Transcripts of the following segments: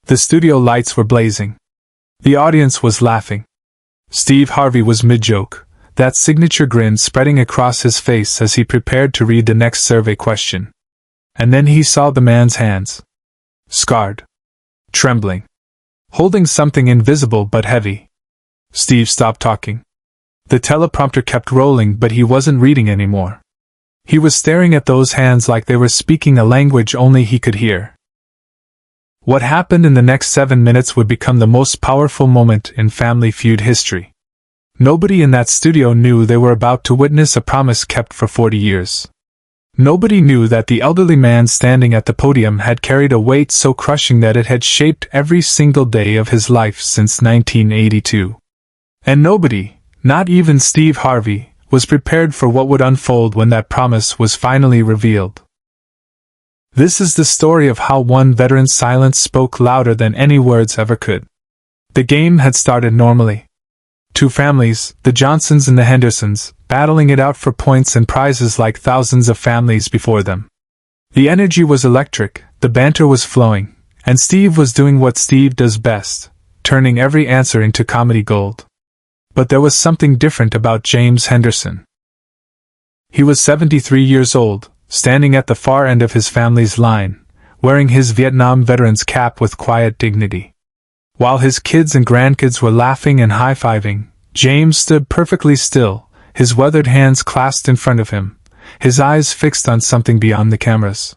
The studio lights were blazing. The audience was laughing. Steve Harvey was mid-joke, that signature grin spreading across his face as he prepared to read the next survey question. And then he saw the man's hands. Scarred. Trembling. Holding something invisible but heavy. Steve stopped talking. The teleprompter kept rolling, but he wasn't reading anymore. He was staring at those hands like they were speaking a language only he could hear. What happened in the next 7 minutes would become the most powerful moment in Family Feud history. Nobody in that studio knew they were about to witness a promise kept for 40 years. Nobody knew that the elderly man standing at the podium had carried a weight so crushing that it had shaped every single day of his life since 1982. And nobody, not even Steve Harvey, was prepared for what would unfold when that promise was finally revealed. This is the story of how one veteran's silence spoke louder than any words ever could. The game had started normally. Two families, the Johnsons and the Hendersons, battling it out for points and prizes like thousands of families before them. The energy was electric, the banter was flowing, and Steve was doing what Steve does best, turning every answer into comedy gold. But there was something different about James Henderson. He was 73 years old, standing at the far end of his family's line, wearing his Vietnam veteran's cap with quiet dignity. While his kids and grandkids were laughing and high-fiving, James stood perfectly still, his weathered hands clasped in front of him, his eyes fixed on something beyond the cameras.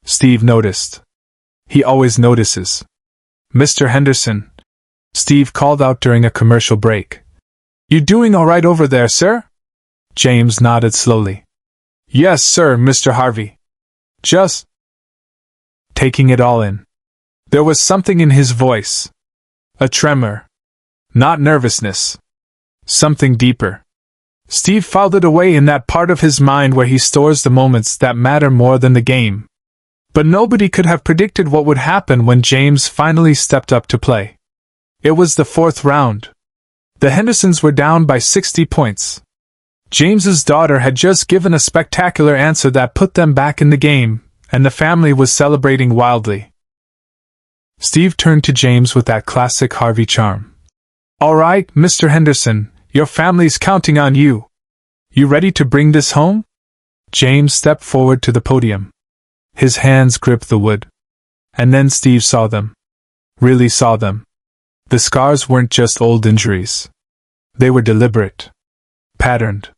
Steve noticed. He always notices. "Mr. Henderson," Steve called out during a commercial break. "You doing all right over there, sir?" James nodded slowly. "Yes, sir, Mr. Harvey. Just taking it all in." There was something in his voice. A tremor. Not nervousness. Something deeper. Steve filed it away in that part of his mind where he stores the moments that matter more than the game. But nobody could have predicted what would happen when James finally stepped up to play. It was the fourth round. The Hendersons were down by 60 points. James's daughter had just given a spectacular answer that put them back in the game, and the family was celebrating wildly. Steve turned to James with that classic Harvey charm. "All right, Mr. Henderson, your family's counting on you. You ready to bring this home?" James stepped forward to the podium. His hands gripped the wood. And then Steve saw them. Really saw them. The scars weren't just old injuries. They were deliberate. Patterned.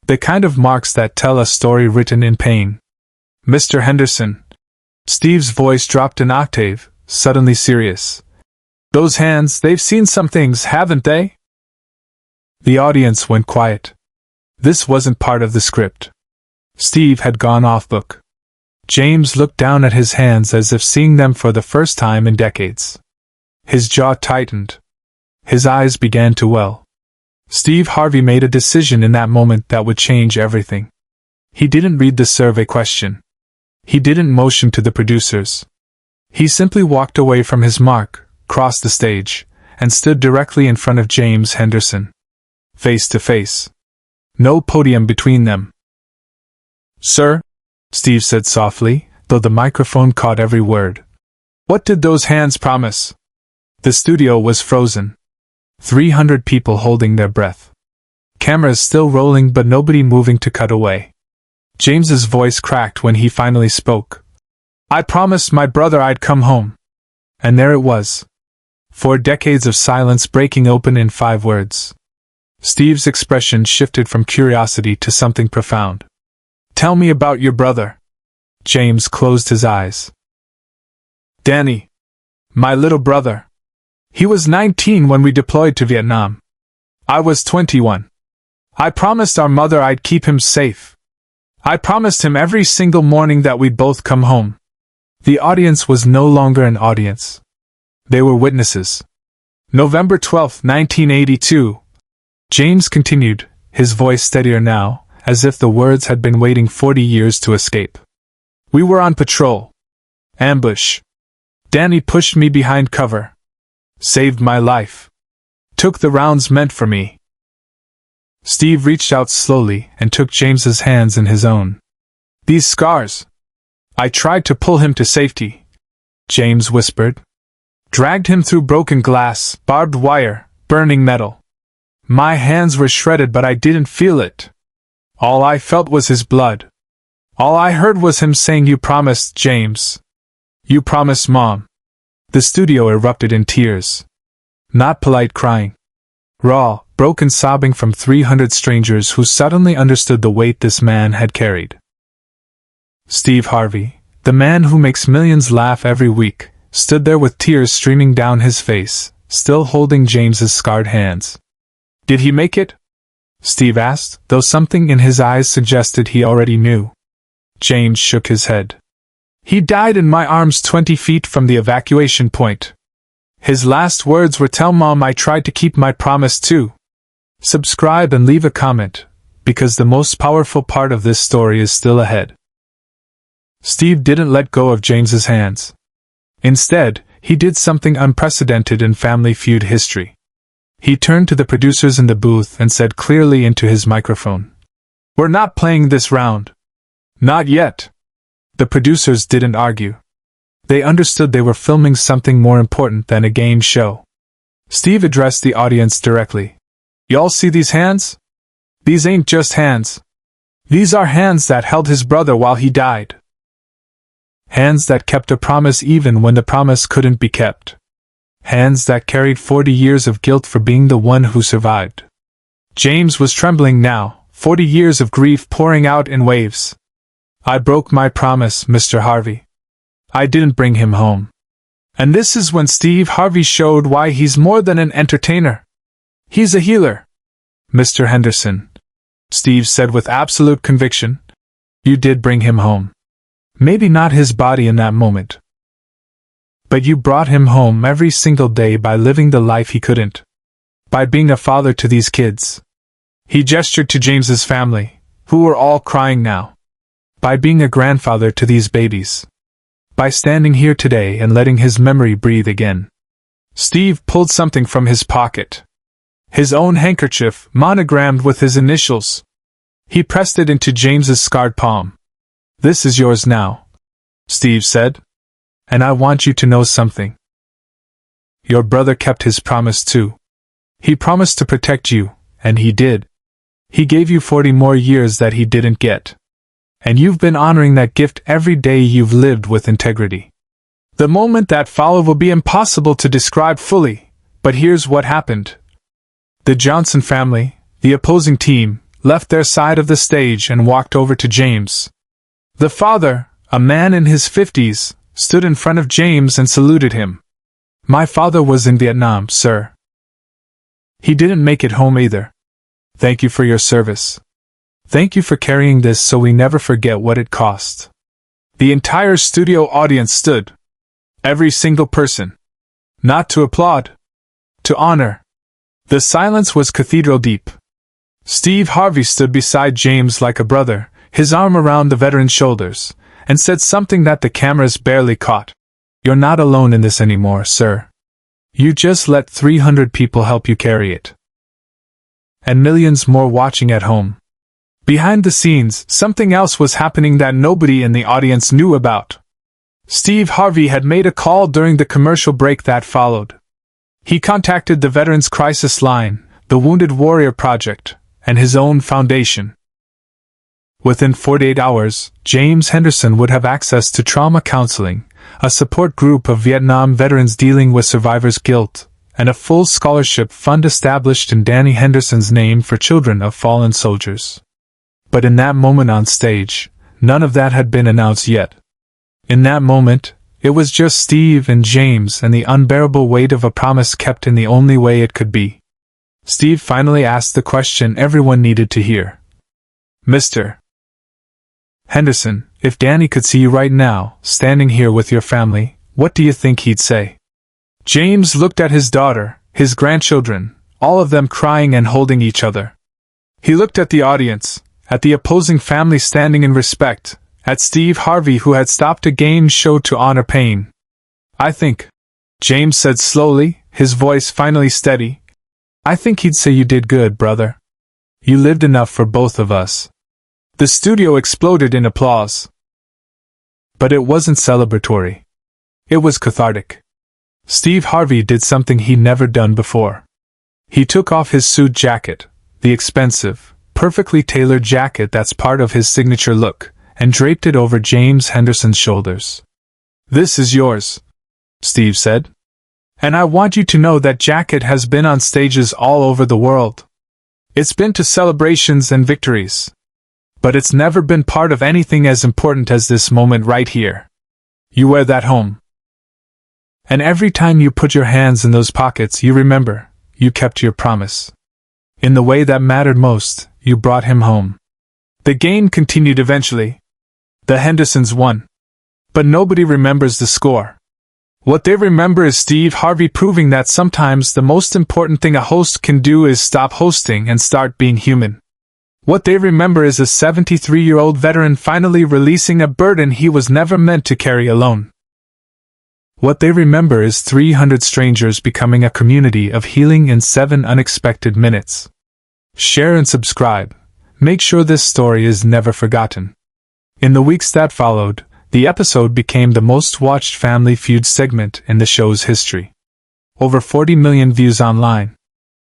The kind of marks that tell a story written in pain. "Mr. Henderson." Steve's voice dropped an octave, suddenly serious. "Those hands, they've seen some things, haven't they?" The audience went quiet. This wasn't part of the script. Steve had gone off book. James looked down at his hands as if seeing them for the first time in decades. His jaw tightened. His eyes began to well. Steve Harvey made a decision in that moment that would change everything. He didn't read the survey question. He didn't motion to the producers. He simply walked away from his mark, crossed the stage, and stood directly in front of James Henderson. Face to face. No podium between them. "Sir," Steve said softly, though the microphone caught every word. "What did those hands promise?" The studio was frozen. 300 people holding their breath. Cameras still rolling but nobody moving to cut away. James's voice cracked when he finally spoke. "I promised my brother I'd come home." And there it was. 4 decades of silence breaking open in 5 words. Steve's expression shifted from curiosity to something profound. "Tell me about your brother." James closed his eyes. "Danny. My little brother. He was 19 when we deployed to Vietnam. I was 21. I promised our mother I'd keep him safe. I promised him every single morning that we'd both come home." The audience was no longer an audience. They were witnesses. November 12, 1982. James continued, his voice steadier now, as if the words had been waiting 40 years to escape. "We were on patrol. Ambush. Danny pushed me behind cover. Saved my life. Took the rounds meant for me." Steve reached out slowly and took James's hands in his own. "These scars. I tried to pull him to safety," James whispered. Dragged him through broken glass, barbed wire, burning metal. My hands were shredded, but I didn't feel it. All I felt was his blood. All I heard was him saying, "You promised, James. You promised, Mom." The studio erupted in tears. Not polite crying. Raw, broken sobbing from 300 strangers who suddenly understood the weight this man had carried. Steve Harvey, the man who makes millions laugh every week, stood there with tears streaming down his face, still holding James's scarred hands. "Did he make it?" Steve asked, though something in his eyes suggested he already knew. James shook his head. "He died in my arms 20 feet from the evacuation point. His last words were, 'Tell Mom I tried to keep my promise too.'" Subscribe and leave a comment, because the most powerful part of this story is still ahead. Steve didn't let go of James's hands. Instead, he did something unprecedented in Family Feud history. He turned to the producers in the booth and said clearly into his microphone, "We're not playing this round. Not yet." The producers didn't argue. They understood they were filming something more important than a game show. Steve addressed the audience directly. "Y'all see these hands? These ain't just hands. These are hands that held his brother while he died. Hands that kept a promise even when the promise couldn't be kept. Hands that carried 40 years of guilt for being the one who survived." James was trembling now, 40 years of grief pouring out in waves. "I broke my promise, Mr. Harvey. I didn't bring him home." And this is when Steve Harvey showed why he's more than an entertainer. He's a healer. "Mr. Henderson," Steve said with absolute conviction, "you did bring him home. Maybe not his body in that moment. But you brought him home every single day by living the life he couldn't. By being a father to these kids." He gestured to James's family, who were all crying now. "By being a grandfather to these babies. By standing here today and letting his memory breathe again." Steve pulled something from his pocket. His own handkerchief, monogrammed with his initials. He pressed it into James's scarred palm. "This is yours now," Steve said. "And I want you to know something. Your brother kept his promise too. He promised to protect you, and he did. He gave you 40 more years that he didn't get. And you've been honoring that gift every day you've lived with integrity. The moment that followed will be impossible to describe fully, but here's what happened. The Johnson family, the opposing team, left their side of the stage and walked over to James. The father, a man in his 50s, stood in front of James and saluted him. "My father was in Vietnam, sir. He didn't make it home either. Thank you for your service. Thank you for carrying this so we never forget what it cost." The entire studio audience stood. Every single person. Not to applaud. To honor. The silence was cathedral deep. Steve Harvey stood beside James like a brother, his arm around the veteran's shoulders, and said something that the cameras barely caught. "You're not alone in this anymore, sir. You just let 300 people help you carry it. And millions more watching at home." Behind the scenes, something else was happening that nobody in the audience knew about. Steve Harvey had made a call during the commercial break that followed. He contacted the Veterans Crisis Line, the Wounded Warrior Project, and his own foundation. Within 48 hours, James Henderson would have access to trauma counseling, a support group of Vietnam veterans dealing with survivors' guilt, and a full scholarship fund established in Danny Henderson's name for children of fallen soldiers. But in that moment on stage, none of that had been announced yet. In that moment, it was just Steve and James and the unbearable weight of a promise kept in the only way it could be. Steve finally asked the question everyone needed to hear. "Mr. Henderson, if Danny could see you right now, standing here with your family, what do you think he'd say?" James looked at his daughter, his grandchildren, all of them crying and holding each other. He looked at the audience, at the opposing family standing in respect, at Steve Harvey who had stopped a game show to honor pain. "I think," James said slowly, his voice finally steady, "I think he'd say you did good, brother. You lived enough for both of us." The studio exploded in applause. But it wasn't celebratory. It was cathartic. Steve Harvey did something he'd never done before. He took off his suit jacket, the expensive, perfectly tailored jacket that's part of his signature look, and draped it over James Henderson's shoulders. "This is yours," Steve said. "And I want you to know that jacket has been on stages all over the world. It's been to celebrations and victories. But it's never been part of anything as important as this moment right here. You wear that home. And every time you put your hands in those pockets, you remember, you kept your promise. In the way that mattered most, you brought him home." The game continued eventually. The Hendersons won. But nobody remembers the score. What they remember is Steve Harvey proving that sometimes the most important thing a host can do is stop hosting and start being human. What they remember is a 73-year-old veteran finally releasing a burden he was never meant to carry alone. What they remember is 300 strangers becoming a community of healing in 7 unexpected minutes. Share and subscribe. Make sure this story is never forgotten. In the weeks that followed, the episode became the most watched Family Feud segment in the show's history. Over 40 million views online.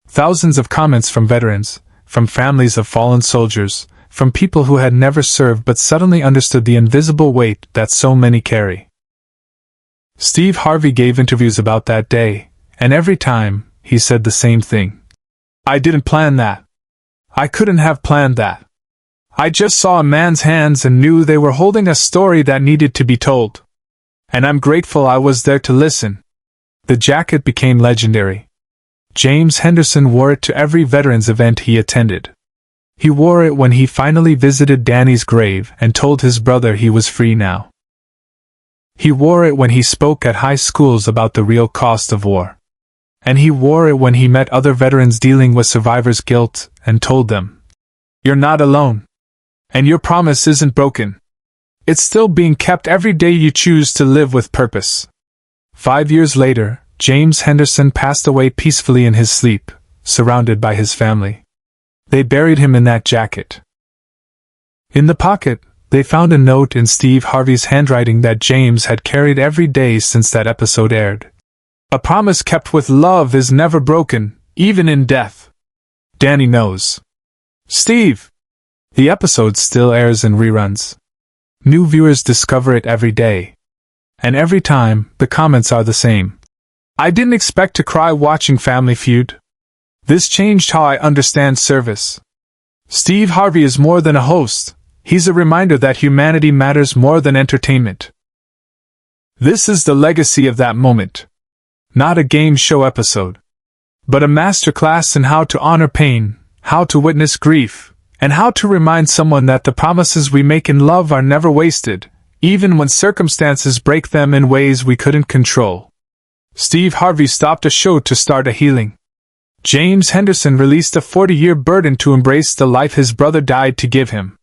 Thousands of comments from veterans, from families of fallen soldiers, from people who had never served but suddenly understood the invisible weight that so many carry. Steve Harvey gave interviews about that day, and every time, he said the same thing. "I didn't plan that. I couldn't have planned that. I just saw a man's hands and knew they were holding a story that needed to be told. And I'm grateful I was there to listen." The jacket became legendary. James Henderson wore it to every veterans event he attended. He wore it when he finally visited Danny's grave and told his brother he was free now. He wore it when he spoke at high schools about the real cost of war. And he wore it when he met other veterans dealing with survivor's guilt and told them, "You're not alone. And your promise isn't broken. It's still being kept every day you choose to live with purpose." 5 years later, James Henderson passed away peacefully in his sleep, surrounded by his family. They buried him in that jacket. In the pocket, they found a note in Steve Harvey's handwriting that James had carried every day since that episode aired. "A promise kept with love is never broken, even in death. Danny knows. Steve." The episode still airs in reruns. New viewers discover it every day. And every time, the comments are the same. "I didn't expect to cry watching Family Feud. This changed how I understand service. Steve Harvey is more than a host. He's a reminder that humanity matters more than entertainment." This is the legacy of that moment. Not a game show episode, but a masterclass in how to honor pain, how to witness grief, and how to remind someone that the promises we make in love are never wasted, even when circumstances break them in ways we couldn't control. Steve Harvey stopped a show to start a healing. James Henderson released a 40-year burden to embrace the life his brother died to give him.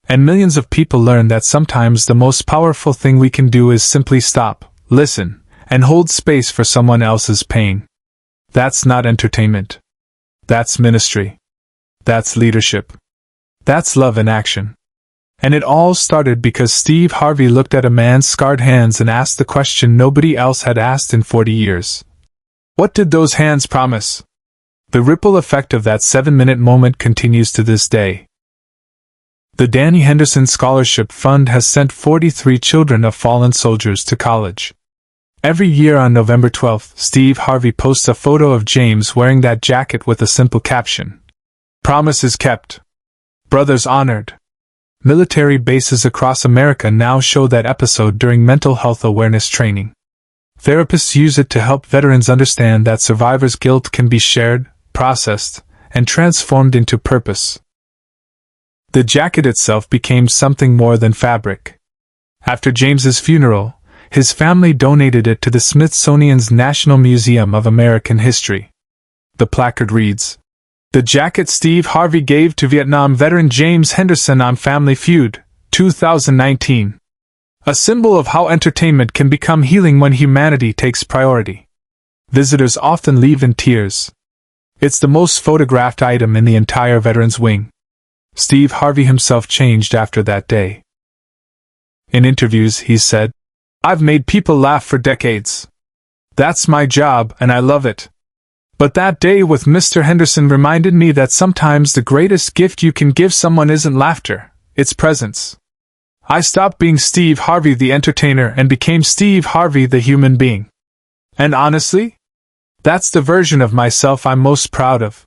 And millions of people learn that sometimes the most powerful thing we can do is simply stop, listen, and hold space for someone else's pain. That's not entertainment. That's ministry. That's leadership. That's love in action. And it all started because Steve Harvey looked at a man's scarred hands and asked the question nobody else had asked in 40 years. What did those hands promise? The ripple effect of that 7-minute moment continues to this day. The Danny Henderson Scholarship Fund has sent 43 children of fallen soldiers to college. Every year on November 12th, Steve Harvey posts a photo of James wearing that jacket with a simple caption. "Promises kept. Brothers honored." Military bases across America now show that episode during mental health awareness training. Therapists use it to help veterans understand that survivors' guilt can be shared, processed, and transformed into purpose. The jacket itself became something more than fabric. After James's funeral, his family donated it to the Smithsonian's National Museum of American History. The placard reads, "The jacket Steve Harvey gave to Vietnam veteran James Henderson on Family Feud, 2019. A symbol of how entertainment can become healing when humanity takes priority." Visitors often leave in tears. It's the most photographed item in the entire veterans wing. Steve Harvey himself changed after that day. In interviews, he said, "I've made people laugh for decades. That's my job, and I love it. But that day with Mr. Henderson reminded me that sometimes the greatest gift you can give someone isn't laughter, it's presence. I stopped being Steve Harvey the entertainer and became Steve Harvey the human being. And honestly, that's the version of myself I'm most proud of.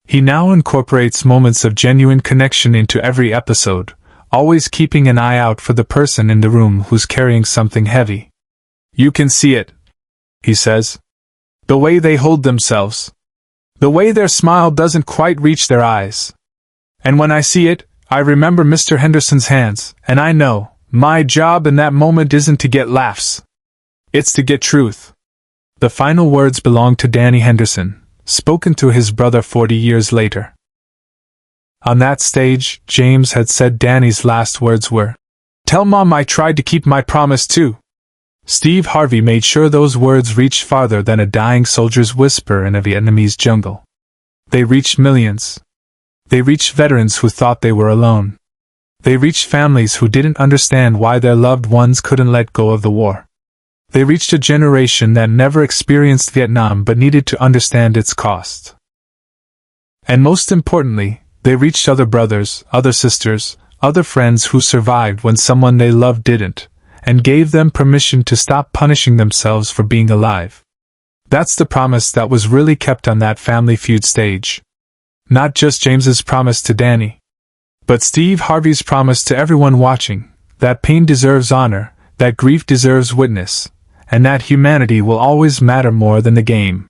He now incorporates moments of genuine connection into every episode, always keeping an eye out for the person in the room who's carrying something heavy. You can see it, he says. The way they hold themselves. The way their smile doesn't quite reach their eyes. And when I see it, I remember Mr. Henderson's hands, and I know, my job in that moment isn't to get laughs. It's to get truth. The final words belong to Danny Henderson, spoken to his brother 40 years later. On that stage, James had said Danny's last words were, "Tell Mom I tried to keep my promise too." Steve Harvey made sure those words reached farther than a dying soldier's whisper in a Vietnamese jungle. They reached millions. They reached veterans who thought they were alone. They reached families who didn't understand why their loved ones couldn't let go of the war. They reached a generation that never experienced Vietnam but needed to understand its cost. And most importantly, they reached other brothers, other sisters, other friends who survived when someone they loved didn't, and gave them permission to stop punishing themselves for being alive. That's the promise that was really kept on that Family Feud stage. Not just James's promise to Danny, but Steve Harvey's promise to everyone watching, that pain deserves honor, that grief deserves witness, and that humanity will always matter more than the game.